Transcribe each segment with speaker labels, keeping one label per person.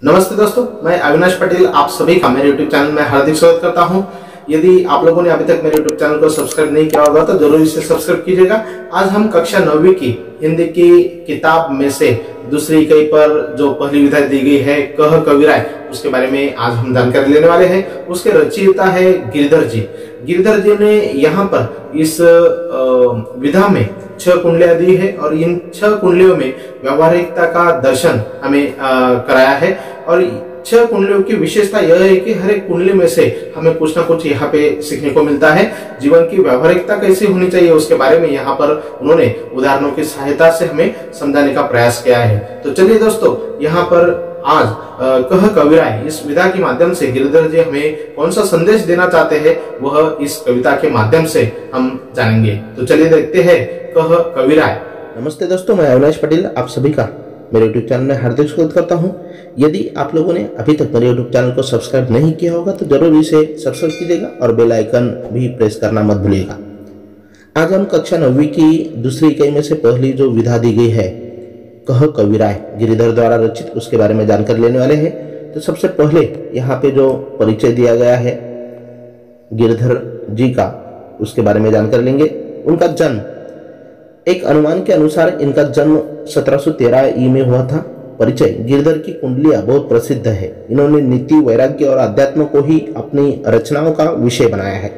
Speaker 1: नमस्ते दोस्तों, मैं अविनाश पटेल आप सभी का मेरे YouTube चैनल में हार्दिक स्वागत करता हूं। यदि आप लोगों ने अभी तक मेरे YouTube चैनल को सब्सक्राइब नहीं किया होगा तो जरूर इसे सब्सक्राइब कीजिएगा। आज हम कक्षा 9वीं की हिंदी की किताब में से दूसरी इकाई पर जो पहली विधा दी गई है कह कविराय, उसके बारे में आज हम जानकारी लेने वाले हैं। उसके रचयिता है गिरिधर जी। गिरिधर जी ने यहाँ पर इस विधा में 6 कुंडलियां दी है और इन 6 कुंडलियों में व्यवहारिकता का दर्शन हमें कराया है। और 6 कुंडलियों की विशेषता यह है कि हर एक कुंडली में से हमें कुछ ना कुछ यहाँ पे सीखने को मिलता है। जीवन की व्यवहारिकता कैसी होनी चाहिए उसके बारे में यहाँ पर उन्होंने उदाहरणों की सहायता से हमें समझाने का प्रयास किया है। तो चलिए दोस्तों, यहाँ पर आज कह कविराय इस विधा के माध्यम से गिरिधर जी हमें कौन सा संदेश देना चाहते हैं वह इस कविता के माध्यम से हम जानेंगे। तो चलिए देखते हैं कह कविराय।
Speaker 2: नमस्ते दोस्तों, मैं अविनाश पटेल आप सभी का मेरे YouTube चैनल में हार्दिक स्वागत करता हूं। यदि आप लोगों ने अभी तक मेरे YouTube चैनल को सब्सक्राइब नहीं किया होगा तो जरूर इसे सब्सक्राइब कीजिएगा और बेल आइकन भी प्रेस करना मत भूलिएगा। आज हम कक्षा 9वीं की दूसरी इकाई में से पहली जो विधा दी गई है कह कविराय गिरिधर द्वारा रचित, उसके बारे में जानकारी लेने वाले हैं। तो सबसे पहले यहाँ पे जो परिचय दिया गया है गिरिधर जी का, उसके बारे में जानकारी लेंगे। उनका जन्म, एक अनुमान के अनुसार इनका जन्म 1713 ई में हुआ था। परिचय, गिरिधर की कुंडलियां बहुत प्रसिद्ध है। इन्होंने नीति, वैराग्य और अध्यात्म को ही अपनी रचनाओं का विषय बनाया है।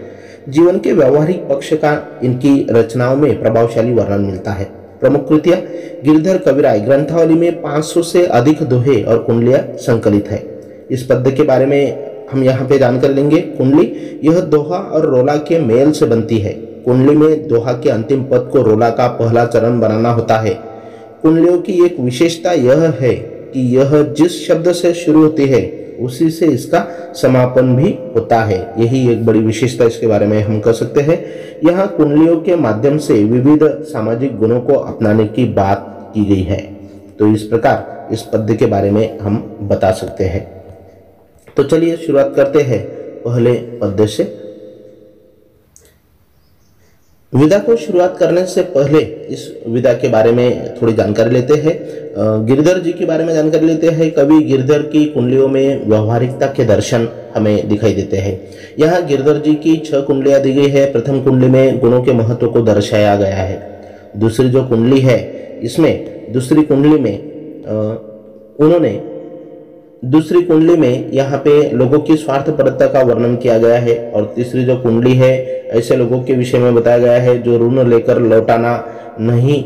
Speaker 2: जीवन के व्यवहारिक पक्ष का इनकी रचनाओं में प्रभावशाली वर्णन मिलता है। प्रमुख कृतियां, गिरिधर कविराय ग्रंथावली में 500 से अधिक दोहे और कुंडलियां संकलित है। इस पद्य के बारे में हम यहाँ पे जानकारी लेंगे। कुंडली, यह दोहा और रोला के मेल से बनती है। कुंडली में दोहा के अंतिम पद को रोला का पहला चरण बनाना होता है। कुंडलियों की एक विशेषता यह है कि यह जिस शब्द से शुरू होती है उसी से इसका समापन भी होता है। यही एक बड़ी विशेषता इसके बारे में हम कह सकते हैं। यहाँ कुंडलियों के माध्यम से विविध सामाजिक गुणों को अपनाने की बात की गई है। तो इस प्रकार इस पद्य के बारे में हम बता सकते हैं। तो चलिए शुरुआत करते हैं पहले पद्य से। विधा को शुरुआत करने से पहले इस विधा के बारे में थोड़ी जानकारी लेते हैं। गिरिधर जी के बारे में जानकारी लेते हैं। कवि गिरिधर की कुंडलियों में व्यवहारिकता के दर्शन हमें दिखाई देते हैं। यहाँ गिरिधर जी की 6 कुंडलियां दी गई है। प्रथम कुंडली में गुणों के महत्व को दर्शाया गया है। दूसरी जो कुंडली है, इसमें दूसरी कुंडली में यहाँ पे लोगों की स्वार्थपरता का वर्णन किया गया है। और तीसरी जो कुंडली है, ऐसे लोगों के विषय में बताया गया है जो ऋण लेकर लौटाना नहीं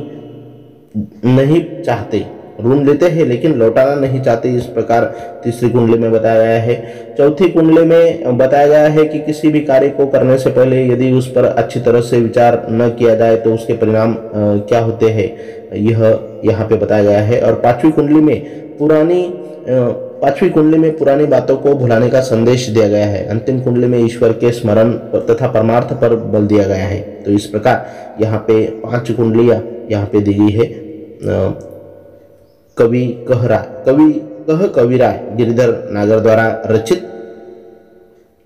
Speaker 2: चाहते, ऋण लेते हैं लेकिन लौटाना नहीं चाहते। इस प्रकार तीसरी कुंडली में बताया गया है। चौथी कुंडली में बताया गया है कि किसी भी कार्य को करने से पहले यदि उस पर अच्छी तरह से विचार न किया जाए तो उसके परिणाम क्या होते हैं, यह यहाँ पे बताया गया है। और पांचवी कुंडली में पुरानी बातों को भुलाने का संदेश दिया गया है। अंतिम कुंडली में ईश्वर के स्मरण तथा परमार्थ पर बल दिया गया है। तो इस प्रकार यहाँ पे 5 कुंडलियां यहाँ पे दी गई है। कह कविराय गिरिधर नागर द्वारा रचित।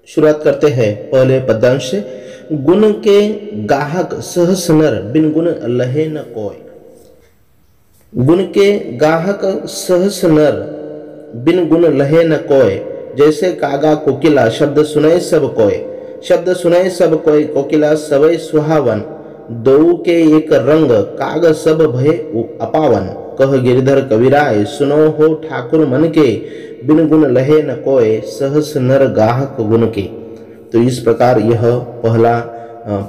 Speaker 2: शुरुआत करते हैं पहले पद्यांश से। गुण के गाहक सहस नर, बिन गुण लहे न कोय। गुण के गाहक सहस नर, बिन गुण लहे न कोय। जैसे कागा कोकिला, शब्द सुनय सब कोय। शब्द सुनय सब कोय, कोकिला सवै सुहावन। दो के एक रंग, काग सब भय अपावन। कह गिरिधर कविराय, सुनो हो ठाकुर मन के। बिन गुण लहे न कोय, सहस नर गाहक गुण के। तो इस प्रकार यह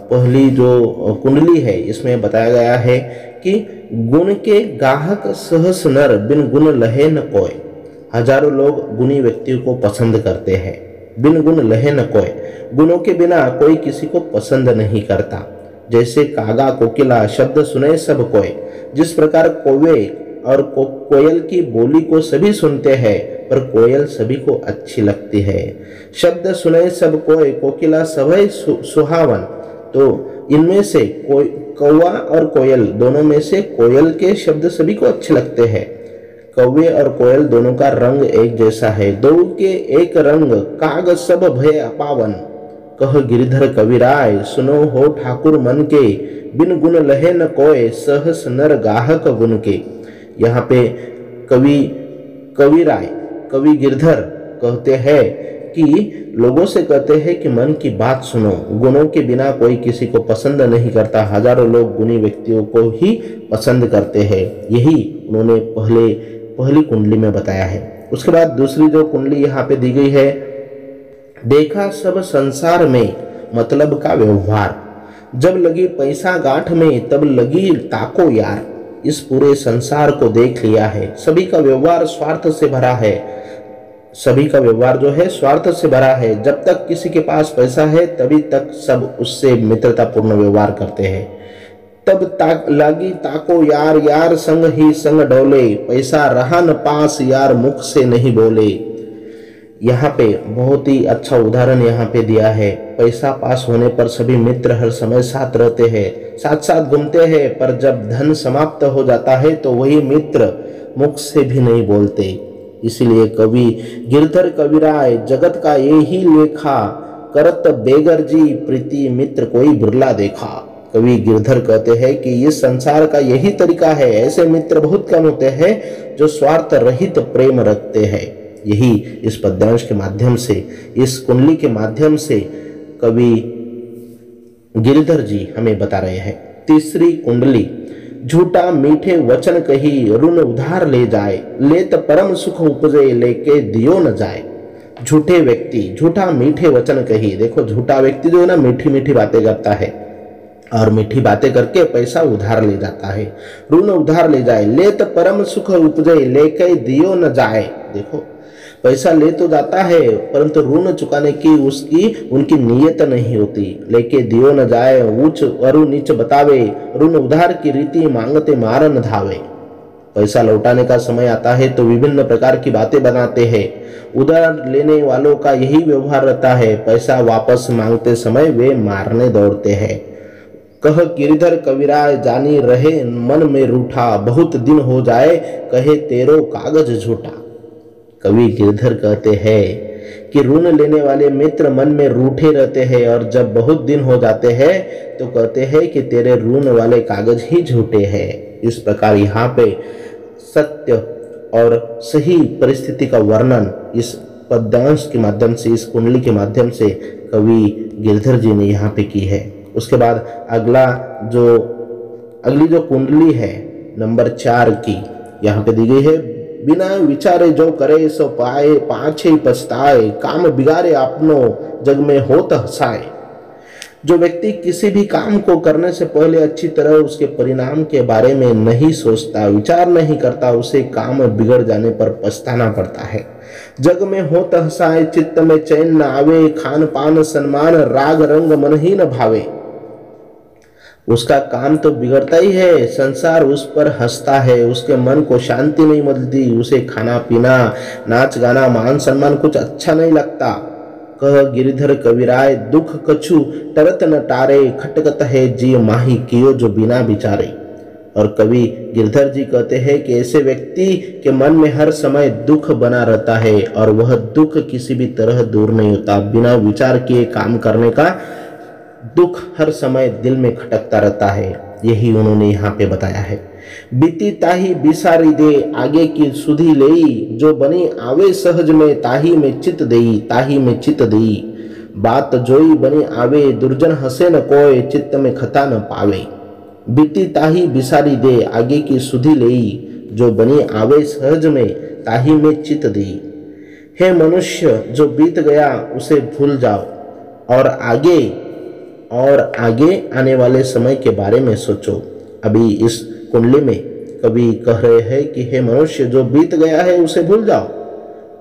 Speaker 2: पहली जो कुंडली है इसमें बताया गया है कि गुण के गाहक सहस नर, बिन गुण लहे न कोय। हजारों लोग गुणी व्यक्तियों को पसंद करते हैं। बिन गुण लहे न कोय, गुणों के बिना कोई किसी को पसंद नहीं करता। जैसे कागा कोकिला, शब्द सुने सब कोय। जिस प्रकार कौवे और कोयल की बोली को सभी सुनते हैं पर कोयल सभी को अच्छी लगती है। शब्द सुने सब कोय, कोकिला सभय सुहावन। तो इनमें से कौवा और कोयल दोनों में से कोयल के शब्द सभी को अच्छे लगते हैं। कौवे और कोयल दोनों का रंग एक जैसा है। दो के एक रंग, काग सब भय अपावन। कह गिरिधर कविराय, सुनो हो ठाकुर मन के। बिन गुण लहे न कोय, सहस नर गाहक गुण के। यहाँ पे कविराय कवि गिरधर कहते हैं कि लोगों से कहते हैं कि मन की बात सुनो, गुणों के बिना कोई किसी को पसंद नहीं करता, हजारों लोग गुणी व्यक्तियों को ही पसंद करते हैं। यही उन्होंने पहली कुंडली में बताया है। उसके बाद दूसरी जो कुंडली यहाँ पे दी गई है, देखा सब संसार में मतलब का व्यवहार, जब लगी पैसा गांठ में तब लगी ताको यार, इस पूरे संसार को देख लिया है, सभी का व्यवहार स्वार्थ से भरा है, सभी का व्यवहार जो है स्वार्थ से भरा है। जब तक किसी के पास पैसा है तभी तक सब उससे मित्रतापूर्ण व्यवहार करते हैं। तब लागी ताको यार, यार संग ही संग डोले, पैसा रहा न पास यार मुख से नहीं बोले। यहाँ पे बहुत ही अच्छा उदाहरण यहाँ पे दिया है। पैसा पास होने पर सभी मित्र हर समय साथ रहते हैं, साथ साथ घूमते हैं, पर जब धन समाप्त हो जाता है तो वही मित्र मुख से भी नहीं बोलते। इसीलिए कवि गिरधर कविराय जगत का यही लेखा, करत बेगर जी प्रीति मित्र कोई बिरला देखा। कवि गिरधर कहते हैं कि इस संसार का यही तरीका है, ऐसे मित्र बहुत कम होते हैं जो स्वार्थ रहित प्रेम रखते हैं। यही इस पद्यांश के माध्यम से, इस कुंडली के माध्यम से कवि गिरधर जी हमें बता रहे हैं। तीसरी कुंडली, झूठा मीठे वचन कही ऋण उधार ले जाए, लेत परम सुख उपजे लेके दियो न जाए। झूठे व्यक्ति झूठा मीठे वचन कही, देखो झूठा व्यक्ति जो है ना मीठी मीठी बातें करता है और मीठी बातें करके पैसा उधार ले जाता है, ऋण उधार ले जाए, लेत परम सुख उपजे लेके दियो न जाए। देखो पैसा ले तो जाता है परंतु ऋण चुकाने की उनकी नीयत नहीं होती। लेके दियो न जाए, ऊंच अरु नीच बतावे, ऋण उधार की रीति मांगते मारन धावे। पैसा लौटाने का समय आता है तो विभिन्न प्रकार की बातें बनाते हैं। उधार लेने वालों का यही व्यवहार रहता है, पैसा वापस मांगते समय वे मारने दौड़ते हैं। कह गिरधर कविराय जानी रहे मन में रूठा, बहुत दिन हो जाए कहे तेरो कागज झूठा। कवि गिरधर कहते हैं कि ऋण लेने वाले मित्र मन में रूठे रहते हैं और जब बहुत दिन हो जाते हैं तो कहते हैं कि तेरे ऋण वाले कागज ही झूठे हैं। इस प्रकार यहाँ पे सत्य और सही परिस्थिति का वर्णन इस पद्यांश के माध्यम से, इस कुंडली के माध्यम से कवि गिरधर जी ने यहाँ पे की है। उसके बाद अगली जो कुंडली है नंबर 4 की यहाँ पे दी गई है, बिना विचारे जो करे सो पाए, पाछे पछताए, काम बिगाड़े अपनो जग में होत हसाए। जो व्यक्ति किसी भी काम को करने से पहले अच्छी तरह उसके परिणाम के बारे में नहीं सोचता, विचार नहीं करता, उसे काम बिगड़ जाने पर पछताना पड़ता है। जग में होत हसाए, चित्त में चैन न आवे, खान पान सन्मान राग रंग मन ही न भावे। उसका काम तो बिगड़ता ही है, संसार उस पर हंसता है, उसके मन को शांति नहीं मिलती, उसे खाना पीना नाच गाना मान सम्मान कुछ अच्छा नहीं लगता। कह गिरधर कविराय दुख कछु टरत न टारे, खटकत है जी माही कियो जो बिना विचारे। और कवि गिरधर जी कहते हैं कि ऐसे व्यक्ति के मन में हर समय दुख बना रहता है और वह दुख किसी भी तरह दूर नहीं होता। बिना विचार किए काम करने का दुख हर समय दिल में खटकता रहता है। यही उन्होंने यहाँ पे बताया है। बीती ताही बिसारी दे आगे की सुधी लेई, जो बनी आवे सहज में ताही में चित देई, ताही में चित देई। बात जोई बनी आवे दुर्जन हंसे न कोय, चित्त में खता न पावे। बीती ताही बिसारी दे आगे की सुधी लेई, जो बनी आवे सहज में ताही में चित देई। हे मनुष्य जो बीत गया उसे भूल जाओ और आगे आने वाले समय के बारे में सोचो। अभी इस कुंडली में कवि कह रहे हैं कि हे मनुष्य जो बीत गया है उसे भूल जाओ,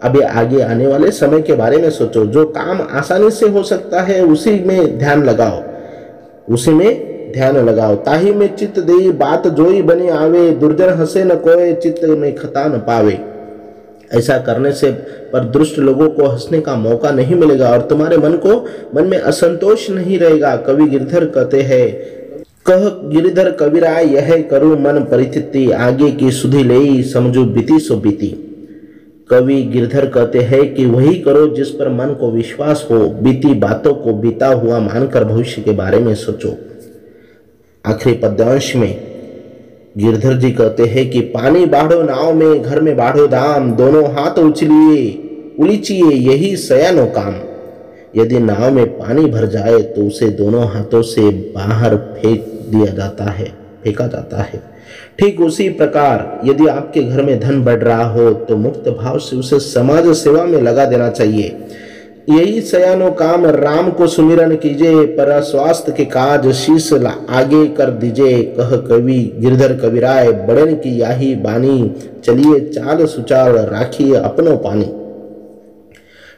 Speaker 2: अभी आगे आने वाले समय के बारे में सोचो। जो काम आसानी से हो सकता है उसी में ध्यान लगाओ। ताही में चित्त देई बात जोई बनी आवे, दुर्जन हंसे न कोय चित्त में खता न पावे। ऐसा करने से पर दुष्ट लोगों को हंसने का मौका नहीं मिलेगा और तुम्हारे मन में असंतोष नहीं रहेगा। कवि गिरधर कहते हैं, कह गिरधर कविराय यह करूं मन परिथिति, आगे की सुधि लेई समझू बीती सो बीती। कवि गिरधर कहते हैं कि वही करो जिस पर मन को विश्वास हो, बीती बातों को बीता हुआ मानकर भविष्य के बारे में सोचो। आखिरी पद्यांश में गिरधर जी कहते हैं कि पानी बाढ़ो नाव में, घर में बाढ़ो दाम, दोनों हाथ उलीचिए यही सयानो काम। यदि नाव में पानी भर जाए तो उसे दोनों हाथों से बाहर फेंका जाता है। ठीक उसी प्रकार यदि आपके घर में धन बढ़ रहा हो तो मुक्त भाव से उसे समाज सेवा में लगा देना चाहिए। यही सयानो काम, राम को सुमिरन कीजिए, पर स्वास्थ्य के काज शीश आगे कर दीजिए। कह कवि गिरधर कविराय, बड़न की याही बानी, चलिए चाल सुचाल राखिए अपनो पानी।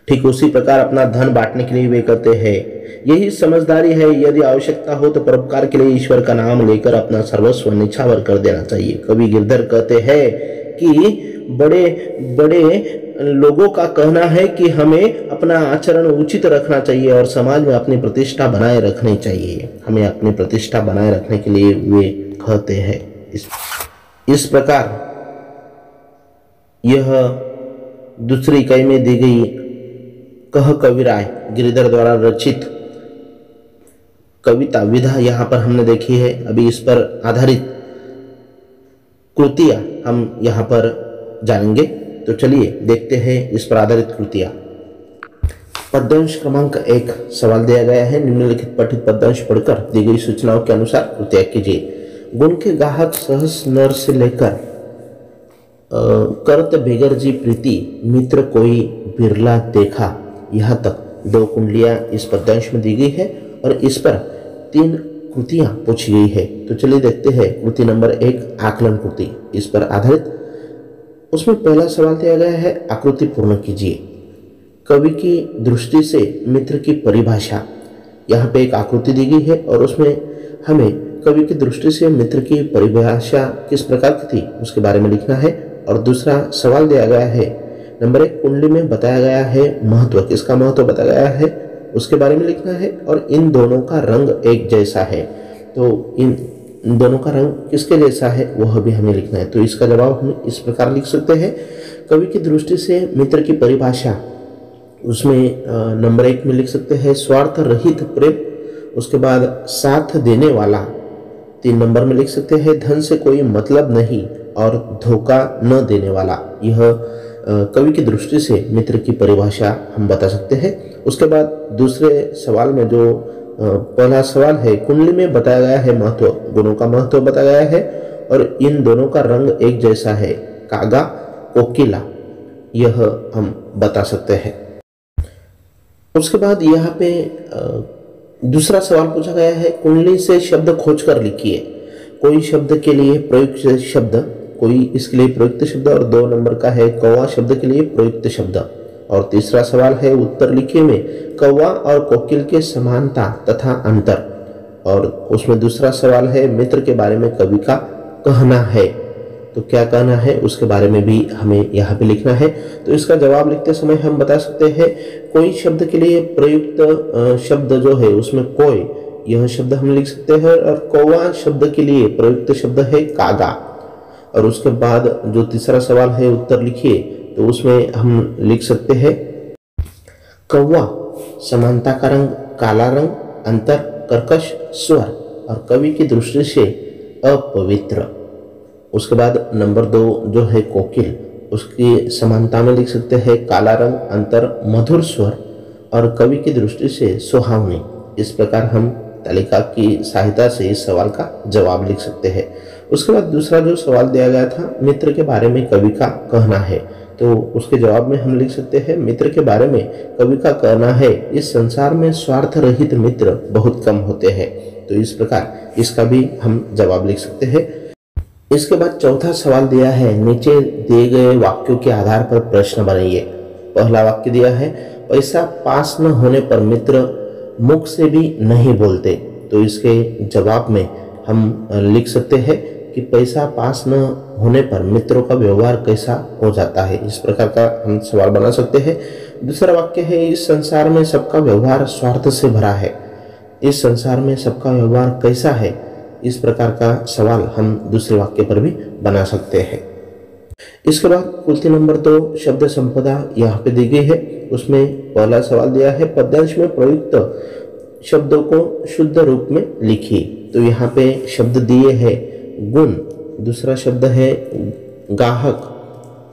Speaker 2: ठीक उसी प्रकार अपना धन बांटने के लिए वे कहते हैं, यही समझदारी है। यदि आवश्यकता हो तो परोपकार के लिए ईश्वर का नाम लेकर अपना सर्वस्व निछावर कर देना चाहिए। कवि गिरधर कहते हैं कि बड़े बड़े लोगों का कहना है कि हमें अपना आचरण उचित रखना चाहिए और समाज में अपनी प्रतिष्ठा बनाए रखनी चाहिए। हमें अपनी प्रतिष्ठा बनाए रखने के लिए वे कहते हैं। इस प्रकार यह दूसरी इकाई में दी गई कह कविराय गिरिधर द्वारा रचित कविता विधा यहाँ पर हमने देखी है। अभी इस पर आधारित कृतियां हम यहाँ पर जानेंगे। तो चलिए देखते हैं इस पर आधारित कृतियां। पद्यांश क्रमांक 1 सवाल दिया गया है, निम्नलिखित पठित पद्यांश पढ़कर दी गई सूचनाओं के अनुसार कृतियां कीजिए। गुण के गाहक सहस नर से लेकर करत बेगर जी प्रीति, मित्र कोई बिरला देखा, यहाँ तक 2 कुंडलियां इस पद्यांश में दी गई है और इस पर 3 कृतियां पूछी गई है। तो चलिए देखते हैं कृति नंबर 1 आकलन कृति, इस पर आधारित। उसमें पहला सवाल दिया गया है, आकृति पूर्ण कीजिए। कवि की दृष्टि से मित्र की परिभाषा, यहाँ पे एक आकृति दी गई है और उसमें हमें कवि की दृष्टि से मित्र की परिभाषा किस प्रकार की थी उसके बारे में लिखना है। और दूसरा सवाल दिया गया है, नंबर 1 कुंडली में बताया गया है महत्व, किसका महत्व बताया गया है उसके बारे में लिखना है। और इन दोनों का रंग एक जैसा है, तो इन दोनों का रंग किसके जैसा है वह भी हमें लिखना है। तो इसका जवाब हम इस प्रकार लिख सकते हैं, कवि की दृष्टि से मित्र की परिभाषा, उसमें नंबर 1 में लिख सकते हैं स्वार्थ रहित प्रेम, उसके बाद साथ देने वाला, 3 नंबर में लिख सकते हैं धन से कोई मतलब नहीं और धोखा न देने वाला। यह कवि की दृष्टि से मित्र की परिभाषा हम बता सकते हैं। उसके बाद दूसरे सवाल में जो पहला सवाल है, कुंडली में बताया गया है महत्व, गुणों का महत्व बताया गया है और इन दोनों का रंग एक जैसा है, कागा कोकिला, यह हम बता सकते हैं। उसके बाद यहाँ पे दूसरा सवाल पूछा गया है, कुंडली से शब्द खोजकर लिखिए। कोई शब्द के लिए प्रयुक्त शब्द, कोई इसके लिए प्रयुक्त शब्द और 2 नंबर का है कौवा शब्द के लिए प्रयुक्त शब्द। और तीसरा सवाल है उत्तर लिखिए में कौवा और कोकिल के समानता तथा अंतर। और उसमें दूसरा सवाल है मित्र के बारे में कवि का कहना है, तो क्या कहना है उसके बारे में भी हमें यहाँ पे लिखना है। तो इसका जवाब लिखते समय हम बता सकते हैं, कोई शब्द के लिए प्रयुक्त शब्द जो है उसमें कोई, यह शब्द हम लिख सकते हैं। और कौवा शब्द के लिए प्रयुक्त शब्द है कागा। और उसके बाद जो तीसरा सवाल है उत्तर लिखिए, तो उसमें हम लिख सकते हैं कौवा समानता का रंग काला रंग, अंतर कर्कश स्वर और कवि की दृष्टि से अपवित्र। उसके बाद नंबर 2 जो है कोकिल, उसकी समानता में लिख सकते हैं काला रंग, अंतर मधुर स्वर और कवि की दृष्टि से सुहावनी। इस प्रकार हम तालिका की सहायता से इस सवाल का जवाब लिख सकते हैं। उसके बाद दूसरा जो सवाल दिया गया था, मित्र के बारे में कवि का कहना है, तो उसके जवाब में हम लिख सकते हैं मित्र के बारे में कवि का कहना है, इस संसार में स्वार्थ रहित मित्र बहुत कम होते हैं। तो इस प्रकार इसका भी हम जवाब लिख सकते हैं। इसके बाद चौथा सवाल दिया है, नीचे दिए गए वाक्यों के आधार पर प्रश्न बनाइए। पहला वाक्य दिया है, पैसा पास न होने पर मित्र मुख से भी नहीं बोलते। तो इसके जवाब में हम लिख सकते हैं कि पैसा पास न होने पर मित्रों का व्यवहार कैसा हो जाता है। इस प्रकार का हम सवाल बना सकते हैं। दूसरा वाक्य है, इस संसार में सबका व्यवहार स्वार्थ से भरा है। इस संसार में सबका व्यवहार कैसा है, इस प्रकार का सवाल हम दूसरे वाक्य पर भी बना सकते हैं। इसके बाद कृति नंबर 2 शब्द संपदा यहाँ पे दी गई है। उसमें पहला सवाल दिया है, पद्यांश में प्रयुक्त शब्दों को शुद्ध रूप में लिखिए। तो यहाँ पे शब्द दिए हैं गुण, दूसरा शब्द है गाहक,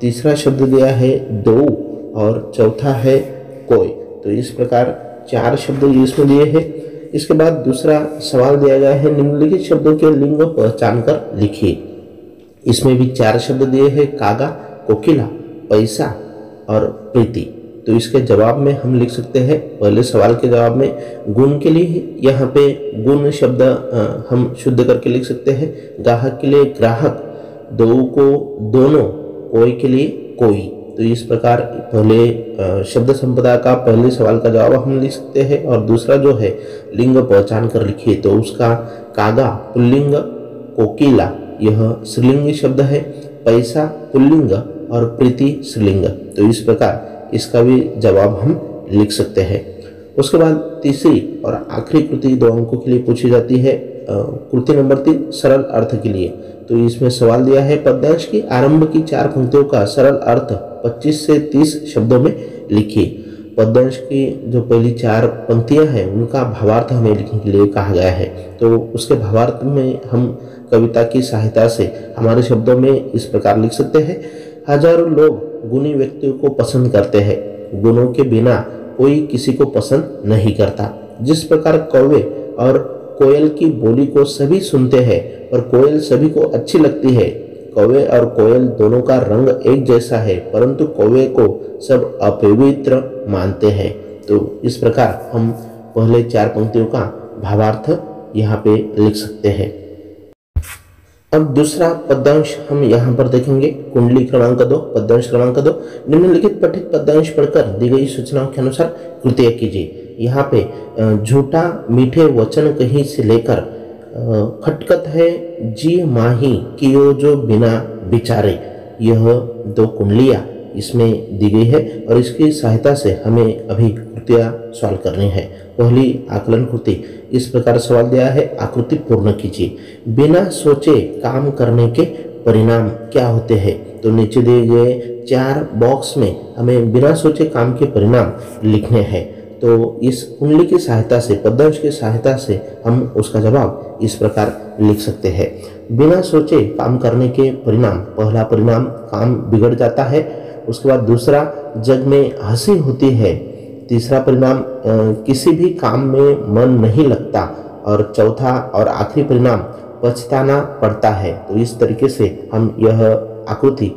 Speaker 2: तीसरा शब्द दिया है दो और चौथा है कोई। तो इस प्रकार 4 शब्द इसमें दिए हैं। इसके बाद दूसरा सवाल दिया गया है निम्नलिखित शब्दों के लिंग पहचान कर लिखिए। इसमें भी 4 शब्द दिए हैं, कागा, कोकिला, पैसा और प्रीति। तो इसके जवाब में हम लिख सकते हैं, पहले सवाल के जवाब में गुण के लिए यहाँ पे गुण शब्द हम शुद्ध करके लिख सकते हैं। गाहक के लिए ग्राहक, दो को दोनों, कोई के लिए कोई। तो इस प्रकार पहले शब्द संपदा का पहले सवाल का जवाब हम लिख सकते हैं। और दूसरा जो है लिंग पहचान कर लिखिए, तो उसका कागा पुल्लिंग, कोकिला यह स्त्रीलिंग शब्द है, पैसा पुल्लिंग और प्रीति स्त्रीलिंग। तो इस प्रकार इसका भी जवाब हम लिख सकते हैं। उसके बाद तीसरी और आखिरी कृति 2 अंकों के लिए पूछी जाती है, कृति नंबर 3 सरल अर्थ के लिए। तो इसमें सवाल दिया है पद्यांश की आरंभ की 4 पंक्तियों का सरल अर्थ 25 से 30 शब्दों में लिखिए। पद्यांश की जो पहली 4 पंक्तियां हैं उनका भावार्थ हमें लिखने के लिए कहा गया है। तो उसके भावार्थ में हम कविता की सहायता से हमारे शब्दों में इस प्रकार लिख सकते हैं। हजारों लोग गुणी व्यक्तियों को पसंद करते हैं, गुणों के बिना कोई किसी को पसंद नहीं करता। जिस प्रकार कौवे और कोयल की बोली को सभी सुनते हैं और कोयल सभी को अच्छी लगती है, कौवे और कोयल दोनों का रंग एक जैसा है, परंतु कौवे को सब अपवित्र मानते हैं। तो इस प्रकार हम पहले 4 पंक्तियों का भावार्थ यहाँ पे लिख सकते हैं। अब दूसरा पद्यांश हम यहाँ पर देखेंगे, कुंडली क्रमांक 2, पद्यांश क्रमांक 2। निम्नलिखित पठित पद्यांश पढ़कर दी गई सूचनाओं के अनुसार कृतियाँ कीजिए। यहाँ पे झूठा मीठे वचन कहीं से लेकर खटकत है जी माही कियो जो बिना विचारे, यह 2 कुंडलियाँ इसमें दी गई है और इसकी सहायता से हमें अभी कृतियाँ सॉल्व करनी है। पहली आकलन कृति, इस प्रकार सवाल दिया है, आकृति पूर्ण कीजिए। बिना सोचे काम करने के परिणाम क्या होते हैं? तो नीचे दिए गए 4 बॉक्स में हमें बिना सोचे काम के परिणाम लिखने हैं। तो इस कुंडली की सहायता से, पद्यांश की सहायता से हम उसका जवाब इस प्रकार लिख सकते हैं। बिना सोचे काम करने के परिणाम, पहला परिणाम काम बिगड़ जाता है। उसके बाद दूसरा जग में हंसी होती है। तीसरा परिणाम किसी भी काम में मन नहीं लगता। और चौथा और आखिरी परिणाम पछताना पड़ता है। तो इस तरीके से हम यह आकृति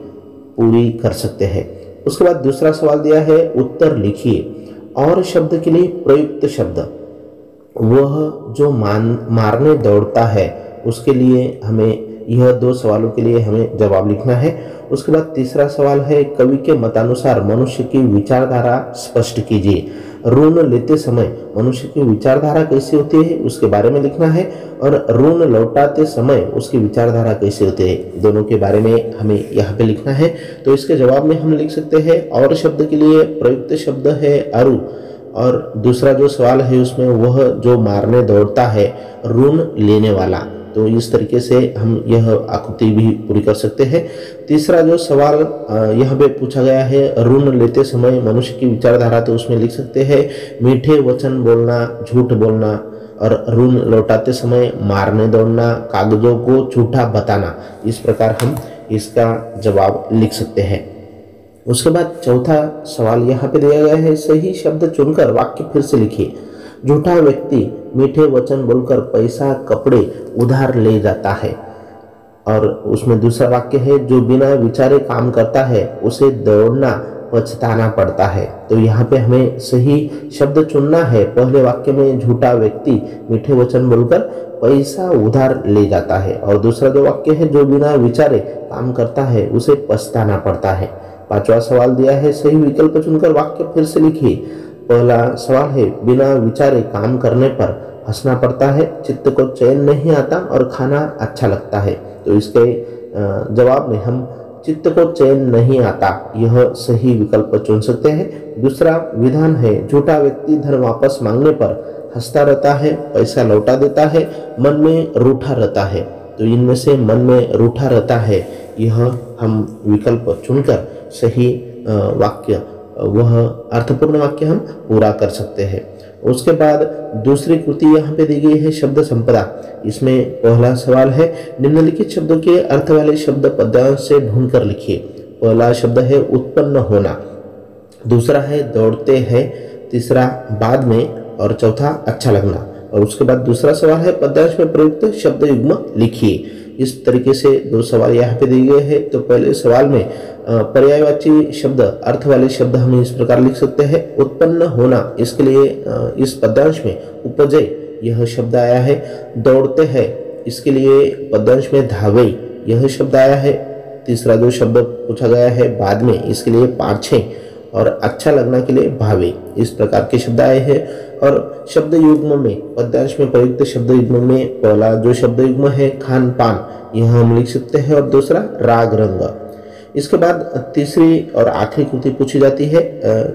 Speaker 2: पूरी कर सकते हैं। उसके बाद दूसरा सवाल दिया है, उत्तर लिखिए। और शब्द के लिए प्रयुक्त शब्द, वह जो मारने दौड़ता है, उसके लिए हमें यह 2 सवालों के लिए हमें जवाब लिखना है। उसके बाद तीसरा सवाल है, कवि के मतानुसार मनुष्य की विचारधारा स्पष्ट कीजिए। ऋण लेते समय मनुष्य की विचारधारा कैसी होती है उसके बारे में लिखना है और ऋण लौटाते समय उसकी विचारधारा कैसी होती है, दोनों के बारे में हमें यहाँ पे लिखना है। तो इसके जवाब में हम लिख सकते हैं, और शब्द के लिए प्रयुक्त शब्द है अरु, और दूसरा जो सवाल है उसमें वह जो मारने दौड़ता है, ऋण लेने वाला। तो इस तरीके से हम यह आकृति भी पूरी कर सकते हैं। तीसरा जो सवाल यहाँ पे पूछा गया है, ऋण लेते समय मनुष्य की विचारधारा, तो उसमें लिख सकते हैं मीठे वचन बोलना, झूठ बोलना, और ऋण लौटाते समय मारने दौड़ना, कागजों को झूठा बताना। इस प्रकार हम इसका जवाब लिख सकते हैं। उसके बाद चौथा सवाल यहाँ पे दिया गया है, सही शब्द चुनकर वाक्य फिर से लिखिए। झूठा व्यक्ति मीठे वचन बोलकर पैसा कपड़े उधार ले जाता है। और उसमें दूसरा वाक्य है, जो बिना विचारे काम करता है उसे दौड़ना पछताना पड़ता है। तो यहाँ पे हमें सही शब्द चुनना है। पहले वाक्य में झूठा व्यक्ति मीठे वचन बोलकर पैसा उधार ले जाता है, और दूसरा जो वाक्य है, जो बिना विचारे काम करता है उसे पछताना पड़ता है। 5वां सवाल दिया है, सही विकल्प चुनकर वाक्य फिर से लिखिए। पहला सवाल है, बिना विचारे काम करने पर हंसना पड़ता है, चित्त को चैन नहीं आता और खाना अच्छा लगता है। तो इसके जवाब में हम चित्त को चैन नहीं आता, यह सही विकल्प चुन सकते हैं। दूसरा विधान है, झूठा व्यक्ति धन वापस मांगने पर हंसता रहता है, पैसा लौटा देता है, मन में रूठा रहता है। तो इनमें से मन में रूठा रहता है, यह हम विकल्प चुनकर सही वाक्य वह अर्थपूर्ण वाक्य हम पूरा कर सकते हैं। उसके बाद दूसरी कृति यहाँ पे दी गई है शब्द संपदा। इसमें पहला सवाल है निम्नलिखित शब्दों के अर्थ वाले शब्द पद्यांश से ढूंढ कर लिखिए। पहला शब्द है उत्पन्न होना, दूसरा है दौड़ते हैं, तीसरा बाद में और चौथा अच्छा लगना। और उसके बाद दूसरा सवाल है पद्यांश में प्रयुक्त शब्द युग्म लिखिए। इस तरीके से दो सवाल यहाँ पे दिए गए हैं। तो पहले सवाल में पर्यायवाची शब्द अर्थ वाले शब्द हम इस प्रकार लिख सकते हैं। उत्पन्न होना, इसके लिए इस पद्यांश में उपजय यह शब्द आया है। दौड़ते हैं, इसके लिए पद्यांश में धावे यह शब्द आया है। तीसरा जो शब्द पूछा गया है बाद में, इसके लिए पाछे, और अच्छा लगना के लिए भावे, इस प्रकार के शब्द आए हैं। और शब्द युग्म में पद्यांश में प्रयुक्त शब्द युग्म में पहला जो शब्द युग्म है खान पान, यह हम लिख सकते हैं, और दूसरा राग रंग। इसके बाद तीसरी और आखिरी कृति पूछी जाती है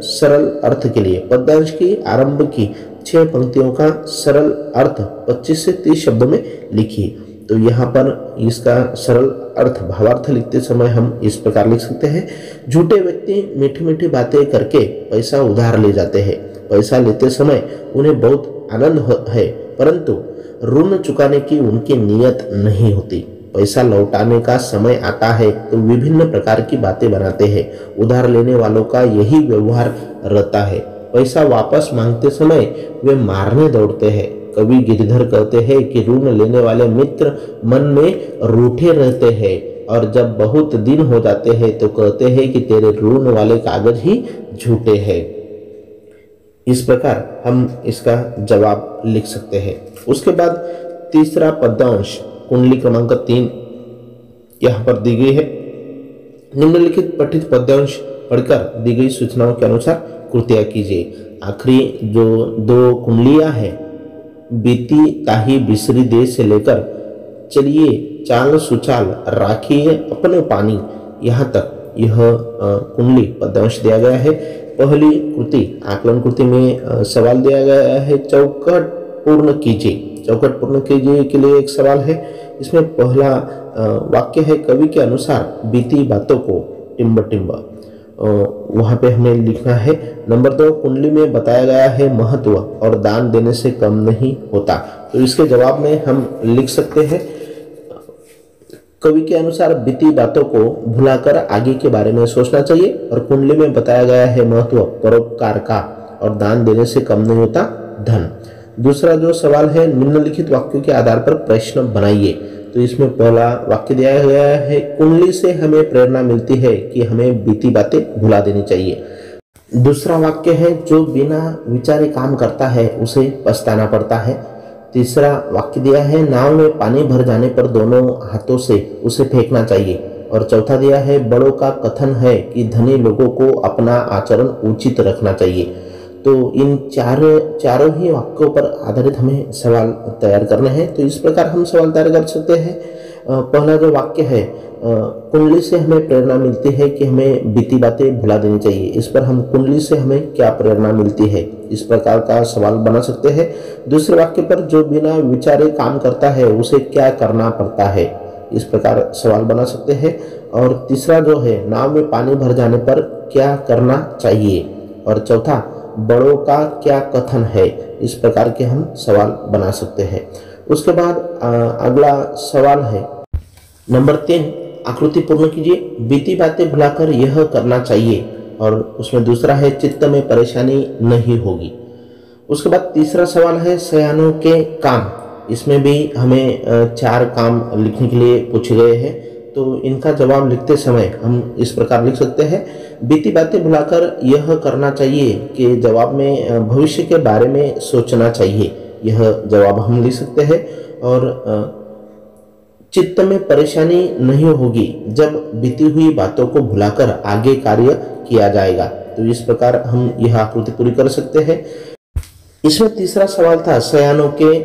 Speaker 2: सरल अर्थ के लिए। पद्यांश की आरंभ की 6 पंक्तियों का सरल अर्थ 25 से 30 शब्दों में लिखिए। तो यहाँ पर इसका सरल अर्थ भावार्थ लिखते समय हम इस प्रकार लिख सकते हैं। झूठे व्यक्ति मीठी मीठी बातें करके पैसा उधार ले जाते हैं। पैसा लेते समय उन्हें बहुत आनंद है, परंतु ऋण चुकाने की उनकी नीयत नहीं होती। पैसा लौटाने का समय आता है तो विभिन्न प्रकार की बातें बनाते हैं। उधार लेने वालों का यही व्यवहार रहता है। पैसा वापस मांगते समय वे मारने दौड़ते हैं। कवि गिरिधर कहते हैं कि ऋण लेने वाले मित्र मन में रूठे रहते हैं, और जब बहुत दिन हो जाते हैं तो कहते हैं कि तेरे ऋण वाले कागज ही झूठे हैं। इस प्रकार हम इसका जवाब लिख सकते हैं। उसके बाद तीसरा पद्यांश कुंडली क्रमांक 3 यहाँ पर दी गई है। निम्नलिखित पठित पद्यांश पढ़कर दी गई सूचनाओं के अनुसार कृतियां कीजिए। आखिरी जो 2 कुंडलियां हैं, बीती ताही बिसरी दे से लेकर चलिए चाल सुचाल राखिए अपने पानी, यहाँ तक यह कुंडली पद्यांश दिया गया है। पहली कृति आकलन कृति में सवाल दिया गया है चौखट पूर्ण कीजिए। चौखट पूर्ण कीजिए के लिए एक सवाल है। इसमें पहला वाक्य है कवि के अनुसार बीती बातों को टिम्ब टिम्ब, वहाँ पे हमें लिखना है। नंबर 2 कुंडली में बताया गया है महत्व और दान देने से कम नहीं होता। तो इसके जवाब में हम लिख सकते हैं कवि के अनुसार बीती बातों को भुलाकर आगे के बारे में सोचना चाहिए, और कुंडली में बताया गया है महत्व परोपकार का और दान देने से कम नहीं होता धन। दूसरा जो सवाल है निम्नलिखित वाक्यों के आधार पर प्रश्न बनाइए। तो इसमें पहला वाक्य दिया गया है कुंडली से हमें प्रेरणा मिलती है कि हमें बीती बातें भुला देनी चाहिए। दूसरा वाक्य है जो बिना विचारे काम करता है उसे पछताना पड़ता है। तीसरा वाक्य दिया है नाव में पानी भर जाने पर दोनों हाथों से उसे फेंकना चाहिए। और चौथा दिया है बड़ों का कथन है कि धनी लोगों को अपना आचरण उचित रखना चाहिए। तो इन चारों ही वाक्यों पर आधारित हमें सवाल तैयार करना है। तो इस प्रकार हम सवाल तैयार कर सकते हैं। पहला जो वाक्य है कुंडली से हमें प्रेरणा मिलती है कि हमें बीती बातें भुला देनी चाहिए। इस पर हम कुंडली से हमें क्या प्रेरणा मिलती है, इस प्रकार का सवाल बना सकते हैं। दूसरे वाक्य पर जो बिना विचारे काम करता है उसे क्या करना पड़ता है, इस प्रकार सवाल बना सकते हैं। और तीसरा जो है नाव में पानी भर जाने पर क्या करना चाहिए, और चौथा बड़ों का क्या कथन है, इस प्रकार के हम सवाल बना सकते हैं। उसके बाद अगला सवाल है नंबर 3 आकृति पूर्ण कीजिए। बीती बातें भुलाकर यह करना चाहिए, और उसमें दूसरा है चित्त में परेशानी नहीं होगी। उसके बाद तीसरा सवाल है सयानों के काम। इसमें भी हमें 4 काम लिखने के लिए पूछे गए हैं। तो इनका जवाब लिखते समय हम इस प्रकार लिख सकते हैं बीती बातें भुलाकर यह करना चाहिए कि जवाब में भविष्य के बारे में सोचना चाहिए, यह जवाब हम लिख सकते हैं। और चित्त में परेशानी नहीं होगी जब बीती हुई बातों को भुलाकर आगे कार्य किया जाएगा। तो इस प्रकार हम यह आकृति पूरी कर सकते हैं। इसमें तीसरा सवाल था सयानों के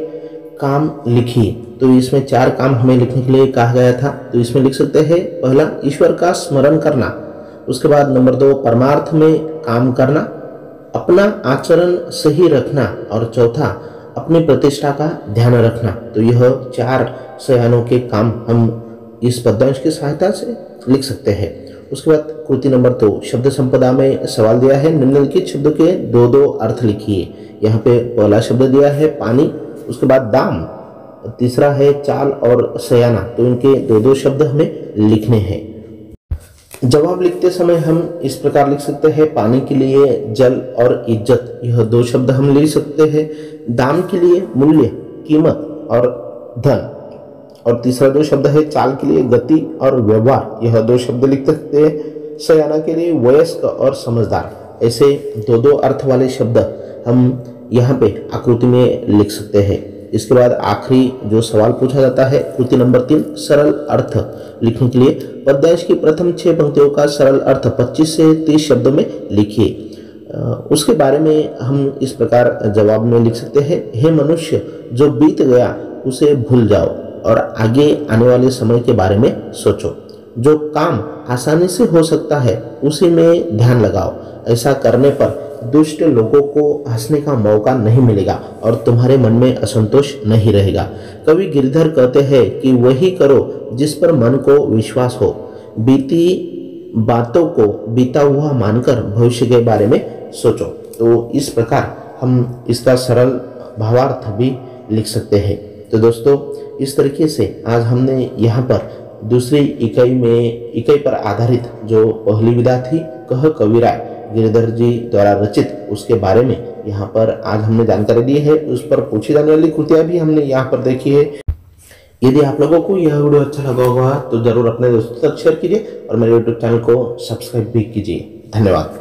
Speaker 2: काम लिखिए। तो इसमें 4 काम हमें लिखने के लिए कहा गया था। तो इसमें लिख सकते हैं पहला ईश्वर का स्मरण करना, उसके बाद नंबर 2 परमार्थ में काम करना, अपना आचरण सही रखना, और चौथा अपनी प्रतिष्ठा का ध्यान रखना। तो यह 4 सयानों के काम हम इस पद्यांश की सहायता से लिख सकते हैं। उसके बाद कृति नंबर 2, शब्द संपदा में सवाल दिया है, निम्नलिखित शब्दों के दो दो अर्थ लिखिए। यहाँ पे पहला शब्द दिया है पानी, उसके बाद दाम, तीसरा है चाल और सयाना, तो इनके दो दो शब्द हमें लिखने हैं। जवाब लिखते समय हम इस प्रकार लिख सकते हैं, पानी के लिए जल और इज्जत, यह दो शब्द हम लिख सकते हैं। दाम के लिए मूल्य, कीमत और धन, और तीसरा जो शब्द है चाल के लिए गति और व्यवहार, यह दो शब्द लिख सकते हैं। सयाना के लिए वयस्क और समझदार, ऐसे दो दो अर्थ वाले शब्द हम यहाँ पे आकृति में लिख सकते हैं। इसके बाद आखिरी जो सवाल पूछा जाता है, कृति नंबर 3, सरल अर्थ लिखने के लिए पद्यांश की प्रथम 6 पंक्तियों का सरल अर्थ 25 से 30 शब्दों में लिखिए। उसके बारे में हम इस प्रकार जवाब में लिख सकते हैं, हे मनुष्य, जो बीत गया उसे भूल जाओ और आगे आने वाले समय के बारे में सोचो। जो काम आसानी से हो सकता है उसी में ध्यान लगाओ। ऐसा करने पर दुष्ट लोगों को हंसने का मौका नहीं मिलेगा और तुम्हारे मन में असंतोष नहीं रहेगा। कवि गिरधर कहते हैं कि वही करो जिस पर मन को विश्वास हो। बीती बातों को बीता हुआ मानकर भविष्य के बारे में सोचो। तो इस प्रकार हम इसका सरल भावार्थ भी लिख सकते हैं। तो दोस्तों, इस तरीके से आज हमने यहाँ पर दूसरी इकाई पर आधारित जो पहली विधा थी, कह कविराय गिरधर जी द्वारा रचित, उसके बारे में यहाँ पर आज हमने जानकारी दी है। उस पर पूछी जाने वाली कृतियां भी हमने यहाँ पर देखी है। यदि आप लोगों को यह वीडियो अच्छा लगा होगा तो जरूर अपने दोस्तों तक शेयर कीजिए और मेरे यूट्यूब चैनल को सब्सक्राइब भी कीजिए। धन्यवाद।